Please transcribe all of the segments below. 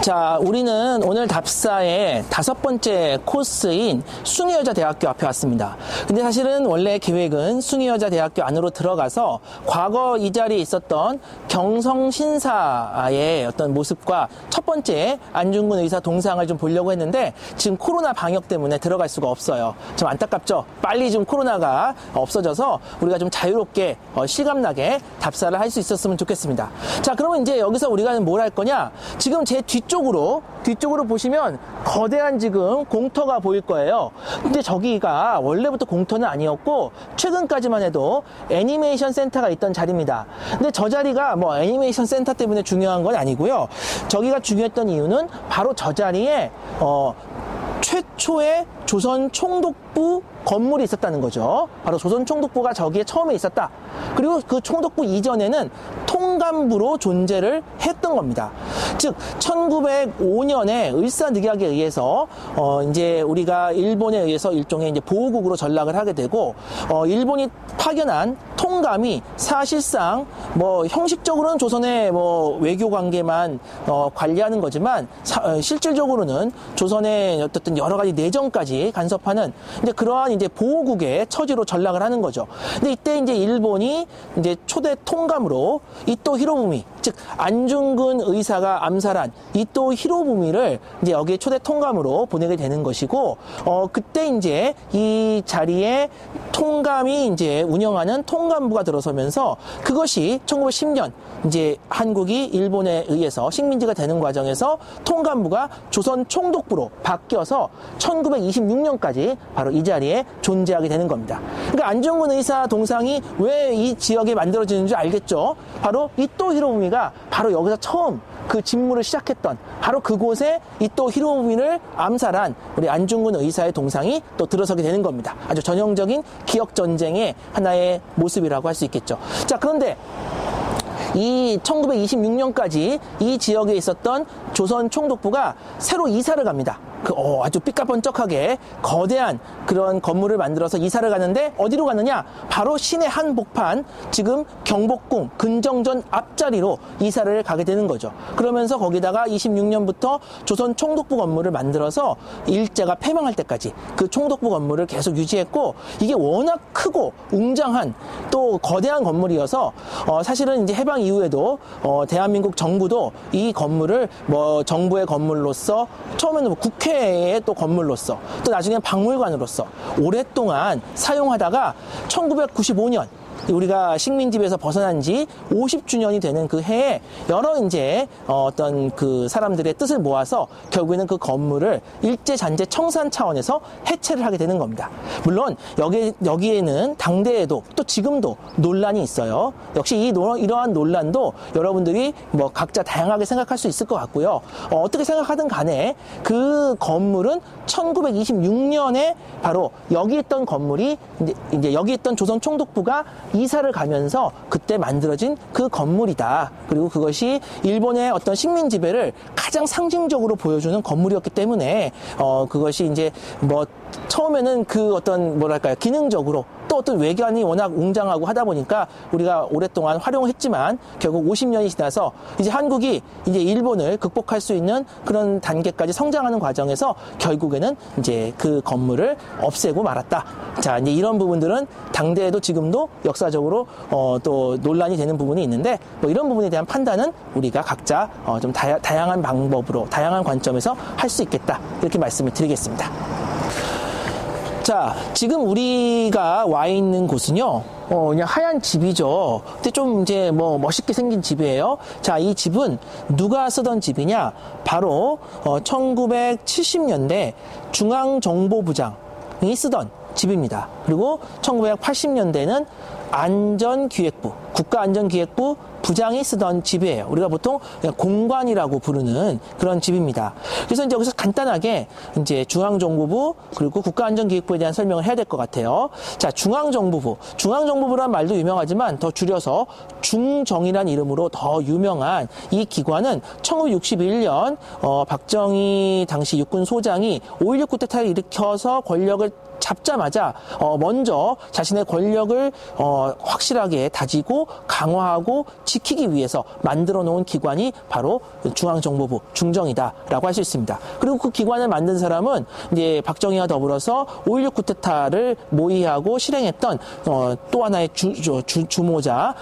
자, 우리는 오늘 답사의 5번째 코스인 숭의여자대학교 앞에 왔습니다. 근데 사실은 원래 계획은 숭의여자대학교 안으로 들어가서 과거 이 자리에 있었던 경성신사의 어떤 모습과 첫 번째 안중근 의사 동상을 좀 보려고 했는데 지금 코로나 방역 때문에 들어갈 수가 없어요. 좀 안타깝죠? 빨리 좀 코로나가 없어져서 우리가 좀 자유롭게 실감나게 답사를 할 수 있었으면 좋겠습니다. 자, 그러면 이제 여기서 우리가 뭘 할 거냐? 지금 제 뒤쪽으로 보시면 거대한 지금 공터가 보일 거예요. 근데 저기가 원래부터 공터는 아니었고 최근까지만 해도 애니메이션 센터가 있던 자리입니다. 근데 저 자리가 뭐 애니메이션 센터 때문에 중요한 건 아니고요. 저기가 중요했던 이유는 바로 저 자리에 최초의 조선 총독부 건물이 있었다는 거죠. 바로 조선 총독부가 저기에 처음에 있었다. 그리고 그 총독부 이전에는 통감부로 존재를 했던 겁니다. 즉 1905년에 을사늑약에 의해서 이제 우리가 일본에 의해서 일종의 이제 보호국으로 전락을 하게 되고 일본이 파견한 통감이 사실상 뭐 형식적으로는 조선의 뭐 외교 관계만 관리하는 거지만 실질적으로는 조선의 어떤 여러 가지 내정까지 간섭하는 이제 그러한 이제 보호국의 처지로 전락을 하는 거죠. 근데 이때 이제 일본이 이제 초대 통감으로 이토 히로부미, 즉 안중근 의사가 암살한 이토 히로부미를 이제 여기에 초대 통감으로 보내게 되는 것이고, 그때 이제 이 자리에 통감이 이제 운영하는 통감부가 들어서면서 그것이 1910년 이제 한국이 일본에 의해서 식민지가 되는 과정에서 통감부가 조선 총독부로 바뀌어서 1926년까지 바로 이 자리에 존재하게 되는 겁니다. 그러니까 안중근 의사 동상이 왜 이 지역에 만들어지는 줄 알겠죠? 바로 이토 히로부미가 바로 여기서 처음 그 직무를 시작했던 바로 그곳에 이토 히로부미를 암살한 우리 안중근 의사의 동상이 또 들어서게 되는 겁니다. 아주 전형적인 기억전쟁의 하나의 모습이라고 할 수 있겠죠. 자, 그런데 이 1926년까지 이 지역에 있었던 조선 총독부가 새로 이사를 갑니다. 아주 삐까번쩍하게 거대한 그런 건물을 만들어서 이사를 가는데 어디로 가느냐? 바로 시내 한복판 지금 경복궁 근정전 앞자리로 이사를 가게 되는 거죠. 그러면서 거기다가 26년부터 조선 총독부 건물을 만들어서 일제가 패망할 때까지 그 총독부 건물을 계속 유지했고, 이게 워낙 크고 웅장한 또 거대한 건물이어서 사실은 이제 해방 이후에도 대한민국 정부도 이 건물을 뭐 정부의 건물로서 처음에는 뭐 국회의 또 건물로서 또 나중에 박물관으로서 오랫동안 사용하다가 1995년 우리가 식민지배에서 벗어난 지 50주년이 되는 그 해에 여러 이제 어떤 그 사람들의 뜻을 모아서 결국에는 그 건물을 일제잔재 청산 차원에서 해체를 하게 되는 겁니다. 물론 여기에는 당대에도 또 지금도 논란이 있어요. 역시 이러한 논란도 여러분들이 뭐 각자 다양하게 생각할 수 있을 것 같고요. 어떻게 생각하든 간에 그 건물은 1926년에 바로 여기 있던 건물이 이제 여기 있던 조선 총독부가 이사를 가면서 그때 만들어진 그 건물이다. 그리고 그것이 일본의 어떤 식민 지배를 가장 상징적으로 보여주는 건물이었기 때문에 그것이 이제 뭐 처음에는 그 어떤 뭐랄까요, 기능적으로 또 어떤 외관이 워낙 웅장하고 하다 보니까 우리가 오랫동안 활용했지만 결국 50년이 지나서 이제 한국이 이제 일본을 극복할 수 있는 그런 단계까지 성장하는 과정에서 결국에는 이제 그 건물을 없애고 말았다. 자, 이제 이런 부분들은 당대에도 지금도 역사적으로 또 논란이 되는 부분이 있는데, 뭐 이런 부분에 대한 판단은 우리가 각자 좀 다양한 방법으로 다양한 관점에서 할 수 있겠다, 이렇게 말씀을 드리겠습니다. 자, 지금 우리가 와 있는 곳은요, 그냥 하얀 집이죠. 근데 좀 이제 뭐 멋있게 생긴 집이에요. 자, 이 집은 누가 쓰던 집이냐? 바로 1970년대 중앙정보부장이 쓰던 집입니다. 그리고 1980년대는 안전기획부, 국가안전기획부 부장이 쓰던 집이에요. 우리가 보통 공관이라고 부르는 그런 집입니다. 그래서 이제 여기서 간단하게 이제 중앙정보부 그리고 국가안전기획부에 대한 설명을 해야 될 것 같아요. 자, 중앙정보부란 말도 유명하지만 더 줄여서 중정이란 이름으로 더 유명한 이 기관은 1961년 박정희 당시 육군 소장이 5.16 쿠데타를 일으켜서 권력을 잡자마자 먼저 자신의 권력을 확실하게 다지고 강화하고 지키기 위해서 만들어 놓은 기관이 바로 중앙정보부 중정이다라고 할 수 있습니다. 그리고 그 기관을 만든 사람은 이제 박정희와 더불어서 5.16 쿠데타를 모의하고 실행했던 또 하나의 주모자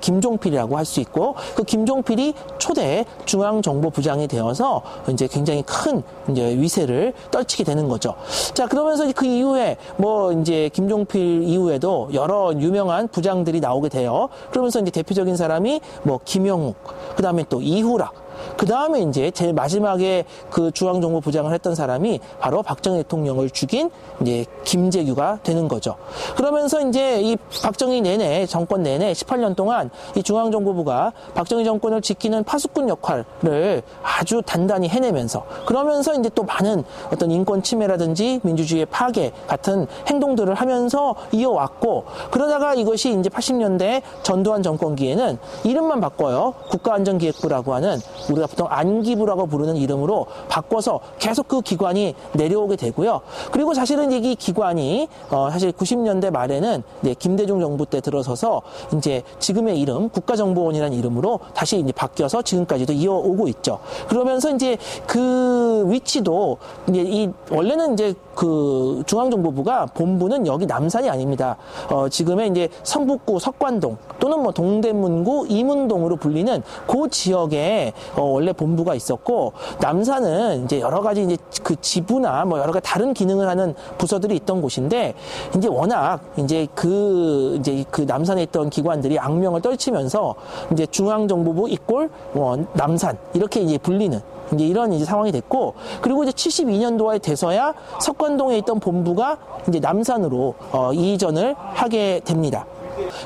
김종필이라고 할 수 있고, 그 김종필이 초대 중앙정보부장이 되어서 이제 굉장히 큰 이제 위세를 떨치게 되는 거죠. 자, 그러면서 그 이후에 뭐 이제 김종필 이후에도 여러 유명한 부장들이 나오게 돼요. 그러면서 이제 대표적인 사람이 뭐 김영욱, 그 다음에 또 이후락, 그 다음에 이제 제일 마지막에 그 중앙정보부장을 했던 사람이 바로 박정희 대통령을 죽인 이제 김재규가 되는 거죠. 그러면서 이제 이 박정희 내내, 정권 내내 18년 동안 이 중앙정보부가 박정희 정권을 지키는 파수꾼 역할을 아주 단단히 해내면서, 그러면서 이제 또 많은 어떤 인권 침해라든지 민주주의의 파괴 같은 행동들을 하면서 이어왔고, 그러다가 이것이 이제 80년대 전두환 정권기에는 이름만 바꿔요. 국가안전기획부라고 하는, 우리가 보통 안기부라고 부르는 이름으로 바꿔서 계속 그 기관이 내려오게 되고요. 그리고 사실은 이 기관이 사실 90년대 말에는 김대중 정부 때 들어서서 이제 지금의 이름 국가정보원이라는 이름으로 다시 이제 바뀌어서 지금까지도 이어오고 있죠. 그러면서 이제 그 위치도 이제 원래는 이제 그 중앙정보부가 본부는 여기 남산이 아닙니다. 지금의 이제 성북구 석관동 또는 뭐 동대문구 이문동으로 불리는 그 지역에 원래 본부가 있었고, 남산은 이제 여러 가지 이제 그 지부나 뭐 여러 가지 다른 기능을 하는 부서들이 있던 곳인데, 이제 워낙 이제 그 남산에 있던 기관들이 악명을 떨치면서 이제 중앙정보부 이꼴 남산 이렇게 이제 불리는 이제 이런 이제 상황이 됐고, 그리고 이제 72년도에 돼서야 석관동에 있던 본부가 이제 남산으로 이전을 하게 됩니다.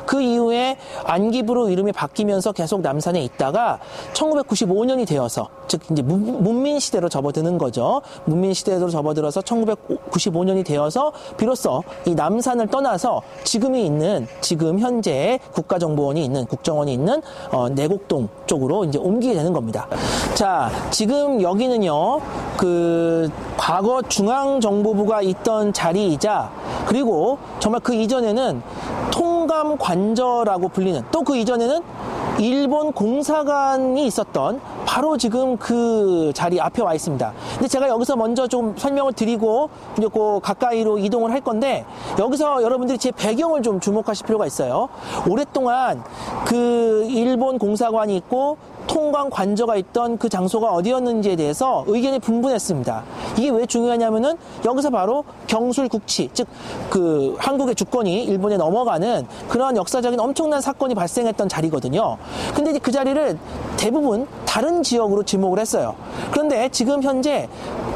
그 이후에 안기부로 이름이 바뀌면서 계속 남산에 있다가 1995년이 되어서, 즉 이제 문민시대로 접어드는 거죠. 문민시대로 접어들어서 1995년이 되어서 비로소 이 남산을 떠나서 지금 현재 국가정보원이 있는, 국정원이 있는 내곡동 쪽으로 이제 옮기게 되는 겁니다. 자, 지금 여기는요, 그 과거 중앙정보부가 있던 자리이자, 그리고 정말 그 이전에는 통감관저라고 불리는, 또 그 이전에는 일본 공사관이 있었던 바로 지금 그 자리 앞에 와 있습니다. 근데 제가 여기서 먼저 좀 설명을 드리고 이제 그 가까이로 이동을 할 건데, 여기서 여러분들이 제 배경을 좀 주목하실 필요가 있어요. 오랫동안 그 일본 공사관이 있고 통관관저가 있던 그 장소가 어디였는지에 대해서 의견이 분분했습니다. 이게 왜 중요하냐면은 여기서 바로 경술국치, 즉 그 한국의 주권이 일본에 넘어가는 그러한 역사적인 엄청난 사건이 발생했던 자리거든요. 근데 이제 그 자리를 대부분 다른 지역으로 지목을 했어요. 그런데 지금 현재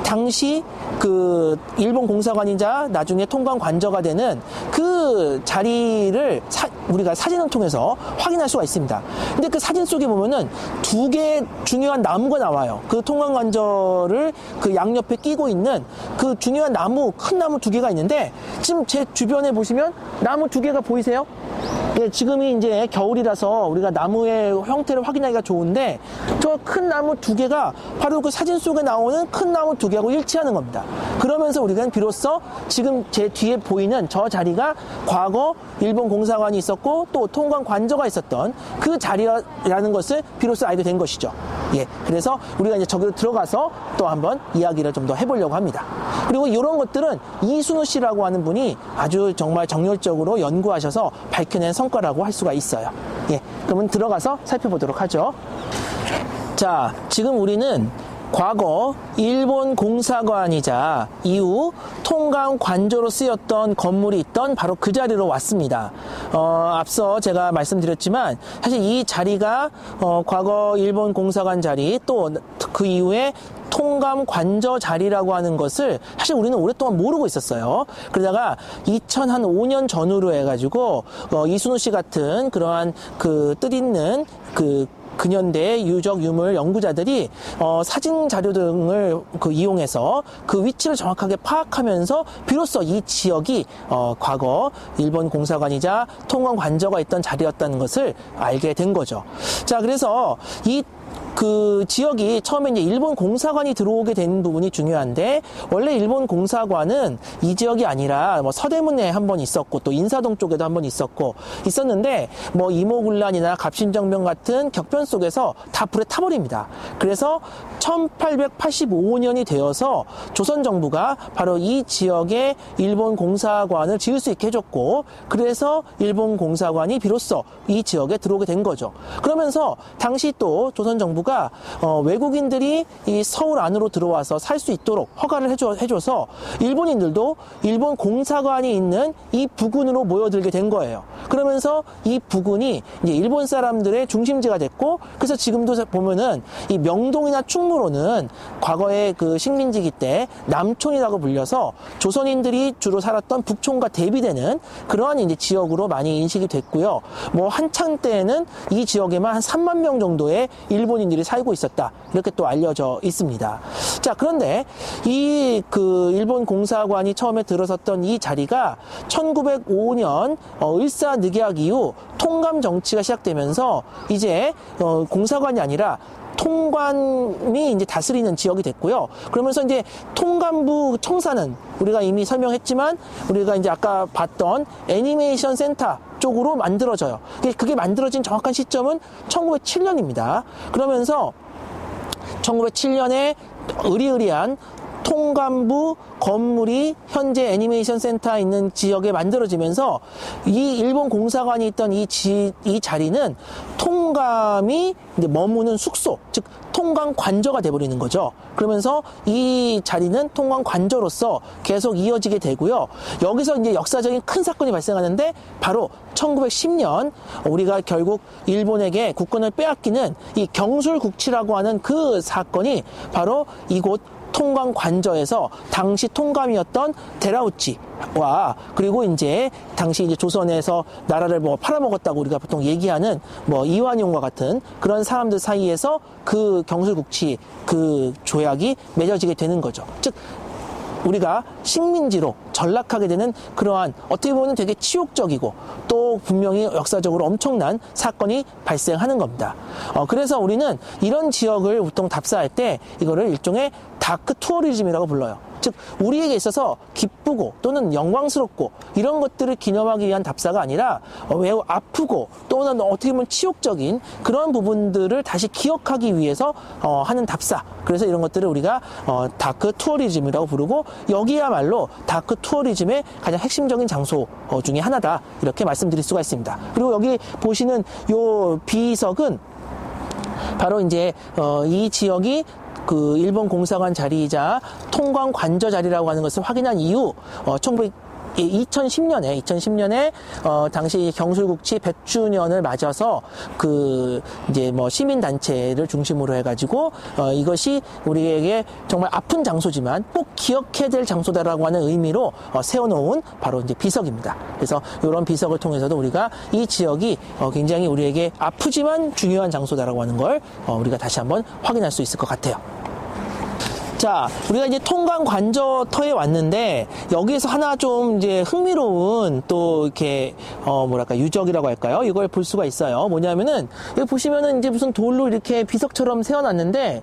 당시 그 일본 공사관이자 나중에 통관관저가 되는 그 자리를 우리가 사진을 통해서 확인할 수가 있습니다. 근데 그 사진 속에 보면은 두 개의 중요한 나무가 나와요. 그 통관관저를 그 양옆에 끼고 있는 그 중요한 나무, 큰 나무 두 개가 있는데, 지금 제 주변에 보시면 나무 두 개가 보이세요? 예, 지금이 이제 겨울이라서 우리가 나무의 형태를 확인하기가 좋은데, 저 큰 나무 두 개가 바로 그 사진 속에 나오는 큰 나무 두 개하고 일치하는 겁니다. 그러면서 우리가 비로소 지금 제 뒤에 보이는 저 자리가 과거 일본 공사관이 있었고 또 통관관저가 있었던 그 자리라는 것을 비로소 알게 된 것이죠. 예, 그래서 우리가 이제 저기로 들어가서 또 한번 이야기를 좀 더 해보려고 합니다. 그리고 이런 것들은 이순우 씨라고 하는 분이 아주 정말 정열적으로 연구하셔서 밝혀낸 성과라고 할 수가 있어요. 예, 그러면 들어가서 살펴보도록 하죠. 자, 지금 우리는 과거 일본 공사관이자 이후 통감관저로 쓰였던 건물이 있던 바로 그 자리로 왔습니다. 앞서 제가 말씀드렸지만 사실 이 자리가 과거 일본 공사관 자리, 또 그 이후에 통감관저 자리라고 하는 것을 사실 우리는 오랫동안 모르고 있었어요. 그러다가 2005년 전후로 해가지고 이순우 씨 같은 그러한 그 뜻있는 그 근현대 유적 유물 연구자들이 사진 자료 등을 이용해서 그 위치를 정확하게 파악하면서 비로소 이 지역이 과거 일본 공사관이자 통관관저가 있던 자리였다는 것을 알게 된 거죠. 자, 그래서 이 그 지역이 처음에 이제 일본 공사관이 들어오게 된 부분이 중요한데, 원래 일본 공사관은 이 지역이 아니라 뭐 서대문에 한번 있었고 또 인사동 쪽에도 한번 있었는데 뭐 이모군란이나 갑신정변 같은 격변 속에서 다 불에 타버립니다. 그래서 1885년이 되어서 조선 정부가 바로 이 지역에 일본 공사관을 지을 수 있게 해줬고, 그래서 일본 공사관이 비로소 이 지역에 들어오게 된 거죠. 그러면서 당시 또 조선 정부가 외국인들이 이 서울 안으로 들어와서 살 수 있도록 허가를 해줘서 일본인들도 일본 공사관이 있는 이 부근으로 모여들게 된 거예요. 그러면서 이 부근이 이제 일본 사람들의 중심지가 됐고, 그래서 지금도 보면은 이 명동이나 충무로는 과거에 그 식민지기 때 남촌이라고 불려서 조선인들이 주로 살았던 북촌과 대비되는 그러한 이제 지역으로 많이 인식이 됐고요. 뭐 한창 때에는 이 지역에만 한 3만 명 정도의 일본인들이 살고 있었다, 이렇게 또 알려져 있습니다. 자, 그런데 이 그 일본 공사관이 처음에 들어섰던 이 자리가 1905년 을사늑약 이후 통감 정치가 시작되면서 이제 공사관이 아니라 통관이 이제 다스리는 지역이 됐고요. 그러면서 이제 통감부 청사는 우리가 이미 설명했지만, 우리가 이제 아까 봤던 애니메이션 센터 쪽으로 만들어져요. 그게 만들어진 정확한 시점은 1907년입니다. 그러면서 1907년에 의리의리한 통감부 건물이 현재 애니메이션 센터에 있는 지역에 만들어지면서 이 일본 공사관이 있던 이 자리는 통감이 이제 머무는 숙소, 즉 통감 관저가 돼버리는 거죠. 그러면서 이 자리는 통감 관저로서 계속 이어지게 되고요. 여기서 이제 역사적인 큰 사건이 발생하는데, 바로 1910년 우리가 결국 일본에게 국권을 빼앗기는 이 경술국치라고 하는 그 사건이 바로 이곳 통감 관저에서 당시 통감이었던 데라우치와, 그리고 이제 당시 이제 조선에서 나라를 뭐 팔아먹었다고 우리가 보통 얘기하는 뭐 이완용과 같은 그런 사람들 사이에서 그 경술국치 그 조약이 맺어지게 되는 거죠. 즉 우리가 식민지로 전락하게 되는 그러한 어떻게 보면 되게 치욕적이고 또 분명히 역사적으로 엄청난 사건이 발생하는 겁니다. 그래서 우리는 이런 지역을 보통 답사할 때 이거를 일종의 다크 투어리즘이라고 불러요. 즉 우리에게 있어서 기쁘고 또는 영광스럽고 이런 것들을 기념하기 위한 답사가 아니라 매우 아프고 또는 어떻게 보면 치욕적인 그런 부분들을 다시 기억하기 위해서 하는 답사. 그래서 이런 것들을 우리가 다크 투어리즘이라고 부르고, 여기야말로 다크 투어리즘의 가장 핵심적인 장소 중에 하나다, 이렇게 말씀드릴 수가 있습니다. 그리고 여기 보시는 요 비석은 바로 이제 이 지역이 그 일본 공사관 자리이자 통관 관저 자리라고 하는 것을 확인한 이후 2010년에 당시 경술국치 100주년을 맞아서 그 이제 뭐 시민단체를 중심으로 해가지고 이것이 우리에게 정말 아픈 장소지만 꼭 기억해야 될 장소다라고 하는 의미로 세워놓은 바로 이제 비석입니다. 그래서 이런 비석을 통해서도 우리가 이 지역이 굉장히 우리에게 아프지만 중요한 장소다라고 하는 걸 우리가 다시 한번 확인할 수 있을 것 같아요. 자, 우리가 이제 통감 관저터에 왔는데, 여기에서 하나 좀 이제 흥미로운 또 이렇게 뭐랄까 유적이라고 할까요? 이걸 볼 수가 있어요. 뭐냐면은 여기 보시면은 이제 무슨 돌로 이렇게 비석처럼 세워놨는데,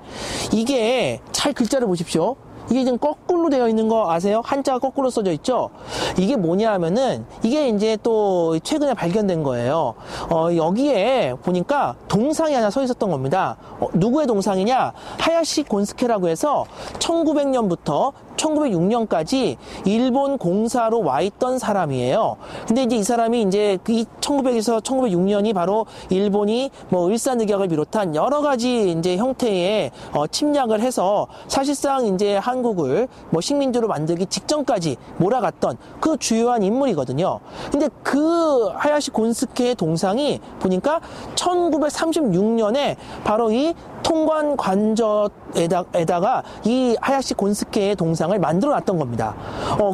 이게 잘 글자를 보십시오. 이게 지금 거꾸로 되어 있는 거 아세요? 한자가 거꾸로 써져 있죠? 이게 뭐냐 하면은, 이게 이제 또 최근에 발견된 거예요. 여기에 보니까 동상이 하나 서 있었던 겁니다. 누구의 동상이냐? 하야시 곤스케라고 해서 1900년부터 1906년까지 일본 공사로 와 있던 사람이에요. 근데 이제 이 사람이 이제 1900에서 1906년이 바로 일본이 뭐 을사늑약을 비롯한 여러 가지 이제 형태의 침략을 해서 사실상 이제 한국을 뭐 식민지로 만들기 직전까지 몰아갔던 그 주요한 인물이거든요. 근데 그 하야시 곤스케의 동상이 보니까 1936년에 바로 이 통관 관저에다가 이 하야시 곤스케의 동상을 만들어 놨던 겁니다.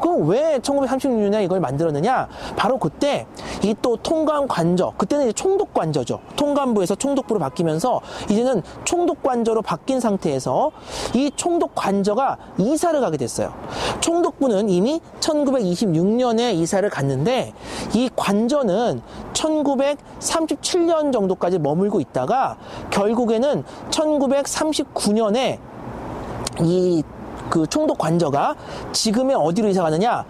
그럼 왜 1936년에 이걸 만들었느냐? 바로 그때 이 또 통관 관저, 그때는 이제 총독 관저죠. 통관부에서 총독부로 바뀌면서 이제는 총독 관저로 바뀐 상태에서 이 총독 관저가 이사를 가게 됐어요. 총독부는 이미 1926년에 이사를 갔는데, 이 관저는 1937년 정도까지 머물고 있다가 결국에는 1939년에 이 그 총독 관저가 지금의 어디로 이사 가느냐?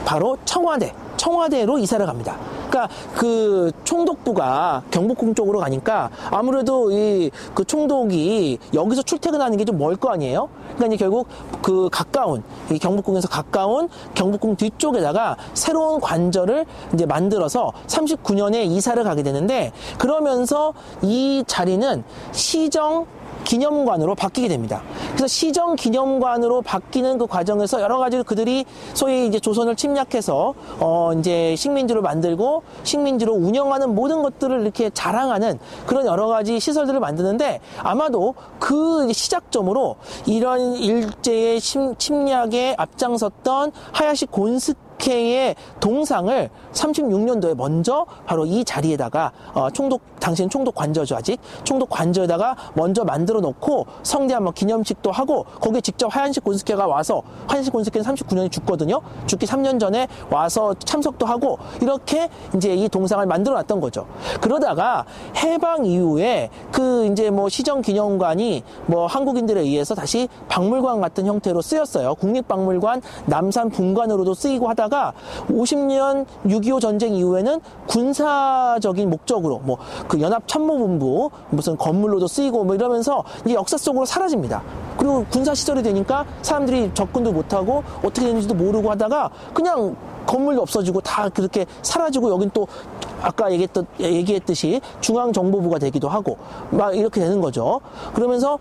바로 청와대로 이사를 갑니다. 그러니까 그 총독부가 경복궁 쪽으로 가니까 아무래도 이 그 총독이 여기서 출퇴근하는 게 좀 멀 거 아니에요? 그러니까 이제 결국 그 가까운 이 경복궁에서 가까운 경복궁 뒤쪽에다가 새로운 관저를 이제 만들어서 39년에 이사를 가게 되는데, 그러면서 이 자리는 시정 기념관으로 바뀌게 됩니다. 그래서 시정 기념관으로 바뀌는 그 과정에서 여러 가지 그들이 소위 이제 조선을 침략해서 이제 식민지로 만들고 식민지로 운영하는 모든 것들을 이렇게 자랑하는 그런 여러 가지 시설들을 만드는데, 아마도 그 시작점으로 이런 일제의 침략에 앞장섰던 하야시 곤스케의 동상을 36년도에 먼저 바로 이 자리에다가 당시엔 총독 관저죠, 아직 총독 관저에다가 먼저 만들어 놓고 성대한 뭐 기념식도 하고, 거기에 직접 하야시 곤스케가 와서, 하야시 곤스케는 39년에 죽거든요. 죽기 3년 전에 와서 참석도 하고, 이렇게 이제 이 동상을 만들어 놨던 거죠. 그러다가 해방 이후에 그 이제 뭐 시정 기념관이 뭐 한국인들에 의해서 다시 박물관 같은 형태로 쓰였어요. 국립박물관 남산 분관으로도 쓰이고 하다가 50년 6.25 전쟁 이후에는 군사적인 목적으로 뭐 그 연합참모본부 무슨 건물로도 쓰이고 뭐 이러면서 이제 역사 속으로 사라집니다. 그리고 군사 시설이 되니까 사람들이 접근도 못하고 어떻게 되는지도 모르고 하다가 그냥 건물도 없어지고 다 그렇게 사라지고, 여긴 또 아까 얘기했듯이 중앙정보부가 되기도 하고 막 이렇게 되는 거죠. 그러면서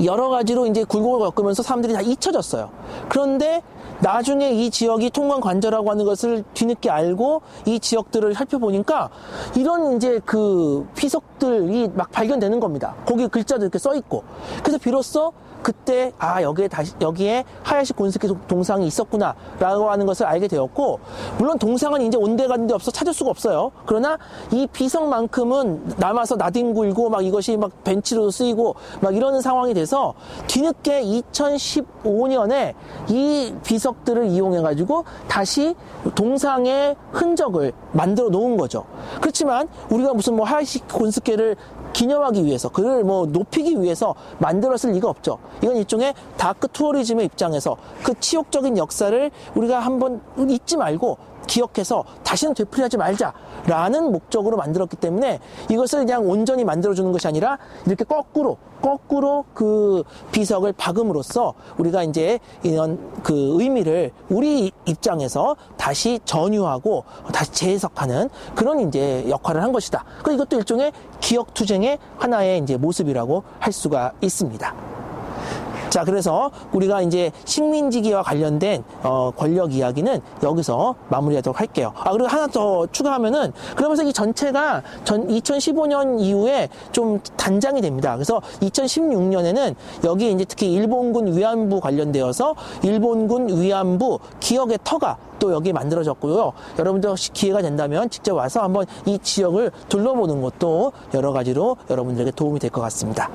여러 가지로 이제 굴곡을 겪으면서 사람들이 다 잊혀졌어요. 그런데 나중에 이 지역이 통관관저라고 하는 것을 뒤늦게 알고 이 지역들을 살펴보니까 이런 이제 그 피석들이 막 발견되는 겁니다. 거기에 글자도 이렇게 써 있고. 그래서 비로소 그때 여기에 하야시 곤스케 동상이 있었구나라고 하는 것을 알게 되었고, 물론 동상은 이제 온데간데 없어 찾을 수가 없어요. 그러나 이 비석만큼은 남아서 나뒹굴고 막 이것이 막 벤치로도 쓰이고 막 이러는 상황이 돼서 뒤늦게 2015년에 이 비석들을 이용해 가지고 다시 동상의 흔적을 만들어 놓은 거죠. 그렇지만 우리가 무슨 뭐 하야시 곤스케를 기념하기 위해서, 그를 뭐 높이기 위해서 만들었을 리가 없죠. 이건 일종의 다크 투어리즘의 입장에서 그 치욕적인 역사를 우리가 한번 잊지 말고 기억해서 다시는 되풀이하지 말자라는 목적으로 만들었기 때문에 이것을 그냥 온전히 만들어주는 것이 아니라 이렇게 거꾸로 그 비석을 박음으로써 우리가 이제 이런 그 의미를 우리 입장에서 다시 전유하고 다시 재해석하는 그런 이제 역할을 한 것이다. 그 이것도 일종의 기억 투쟁의 하나의 이제 모습이라고 할 수가 있습니다. 자, 그래서 우리가 이제 식민지기와 관련된 권력 이야기는 여기서 마무리하도록 할게요. 그리고 하나 더 추가하면은, 그러면서 이 전체가 2015년 이후에 좀 단장이 됩니다. 그래서 2016년에는 여기 이제 특히 일본군 위안부 관련되어서 일본군 위안부 기억의 터가 또 여기 만들어졌고요. 여러분들 기회가 된다면 직접 와서 한번 이 지역을 둘러보는 것도 여러 가지로 여러분들에게 도움이 될 것 같습니다.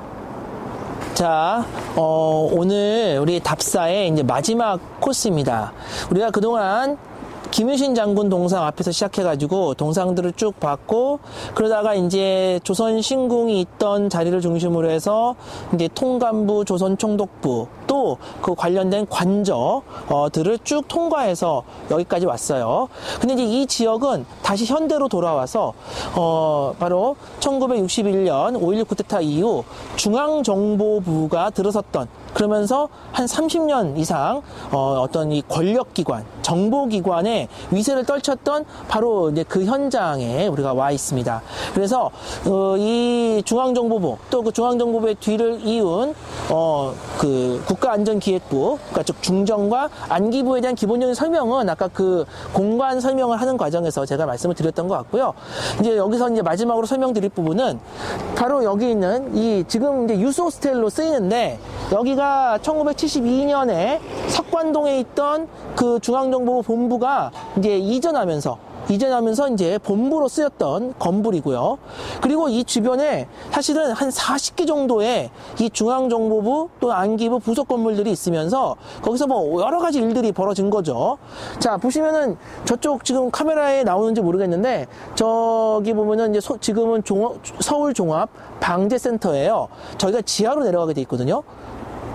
자, 오늘 우리 답사의 이제 마지막 코스입니다. 우리가 그동안 김유신 장군 동상 앞에서 시작해가지고 동상들을 쭉 봤고, 그러다가 이제 조선 신궁이 있던 자리를 중심으로 해서 이제 통감부, 조선 총독부, 또 그 관련된 관저들을 쭉 통과해서 여기까지 왔어요. 근데 이제 이 지역은 다시 현대로 돌아와서 바로 1961년 5.16 쿠데타 이후 중앙정보부가 들어섰던, 그러면서 한 30년 이상 어떤 이 권력기관, 정보기관의 위세를 떨쳤던 바로 이제 그 현장에 우리가 와 있습니다. 그래서 이 중앙정보부, 또 그 중앙정보부의 뒤를 이은 그 국가안전기획부, 그러니까 즉 중정과 안기부에 대한 기본적인 설명은 아까 그 공관 설명을 하는 과정에서 제가 말씀을 드렸던 것 같고요. 이제 여기서 이제 마지막으로 설명드릴 부분은 바로 여기 있는 이 지금 이제 유스호스텔로 쓰이는데, 여기가 1972년에 석관동에 있던 그 중앙정보부 본부가 이제 이전하면서 이전하면서 이제 본부로 쓰였던 건물이고요. 그리고 이 주변에 사실은 한 40개 정도의 이 중앙정보부 또 안기부 부속 건물들이 있으면서 거기서 뭐 여러 가지 일들이 벌어진 거죠. 자, 보시면은 저쪽 지금 카메라에 나오는지 모르겠는데 저기 보면은 이제 지금은 서울종합 방재센터예요. 저희가 지하로 내려가게 돼 있거든요.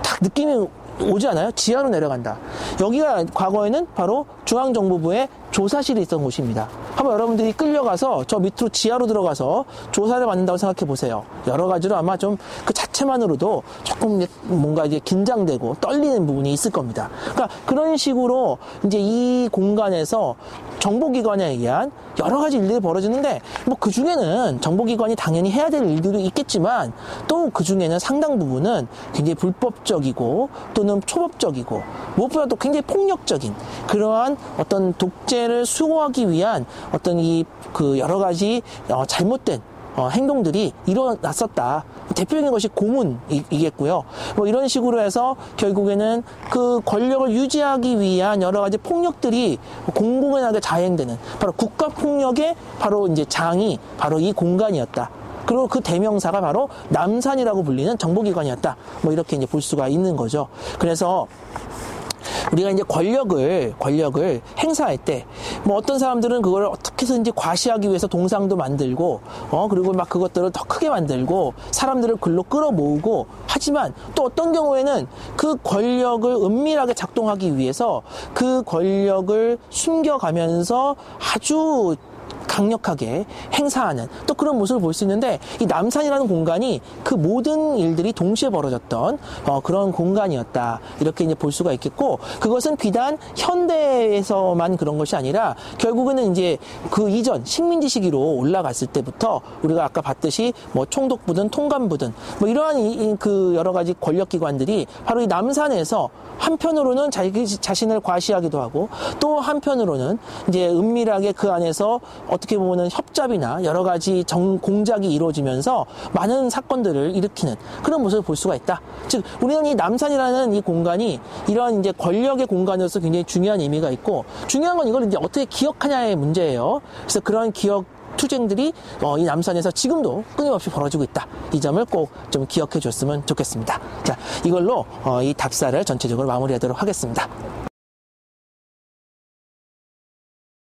딱 느낌이 오지 않아요? 지하로 내려간다. 여기가 과거에는 바로 중앙정보부의 조사실이 있던 곳입니다. 한번 여러분들이 끌려가서 저 밑으로 지하로 들어가서 조사를 받는다고 생각해 보세요. 여러 가지로 아마 좀 그 자체만으로도 조금 뭔가 이제 긴장되고 떨리는 부분이 있을 겁니다. 그러니까 그런 식으로 이제 이 공간에서 정보기관에 의한 여러 가지 일들이 벌어지는데 뭐 그 중에는 정보기관이 당연히 해야 될 일들도 있겠지만 또 그 중에는 상당 부분은 굉장히 불법적이고 또는 초법적이고 무엇보다 또 굉장히 폭력적인 그러한 어떤 독재를 수호하기 위한 어떤 그 여러 가지 잘못된 행동들이 일어났었다. 대표적인 것이 고문이겠고요. 뭐 이런 식으로 해서 결국에는 그 권력을 유지하기 위한 여러 가지 폭력들이 공공연하게 자행되는 바로 국가 폭력의 바로 이제 장이 바로 이 공간이었다. 그리고 그 대명사가 바로 남산이라고 불리는 정보기관이었다. 뭐 이렇게 이제 볼 수가 있는 거죠. 그래서 우리가 이제 권력을 행사할 때, 뭐 어떤 사람들은 그걸 어떻게 해서든지 과시하기 위해서 동상도 만들고, 그리고 막 그것들을 더 크게 만들고, 사람들을 글로 끌어모으고, 하지만 또 어떤 경우에는 그 권력을 은밀하게 작동하기 위해서 그 권력을 숨겨가면서 아주 강력하게 행사하는 또 그런 모습을 볼 수 있는데 이 남산이라는 공간이 그 모든 일들이 동시에 벌어졌던 그런 공간이었다. 이렇게 이제 볼 수가 있겠고 그것은 비단 현대에서만 그런 것이 아니라 결국에는 이제 그 이전 식민지 시기로 올라갔을 때부터 우리가 아까 봤듯이 뭐 총독부든 통감부든 뭐 이러한 그 여러 가지 권력기관들이 바로 이 남산에서 한편으로는 자기 자신을 과시하기도 하고 또 한편으로는 이제 은밀하게 그 안에서 어떻게 보면 협잡이나 여러 가지 공작이 이루어지면서 많은 사건들을 일으키는 그런 모습을 볼 수가 있다. 즉, 우리는 이 남산이라는 이 공간이 이러한 이제 권력의 공간으로서 굉장히 중요한 의미가 있고 중요한 건 이걸 이제 어떻게 기억하냐의 문제예요. 그래서 그런 기억 투쟁들이 이 남산에서 지금도 끊임없이 벌어지고 있다. 이 점을 꼭 좀 기억해 줬으면 좋겠습니다. 자, 이걸로 이 답사를 전체적으로 마무리하도록 하겠습니다.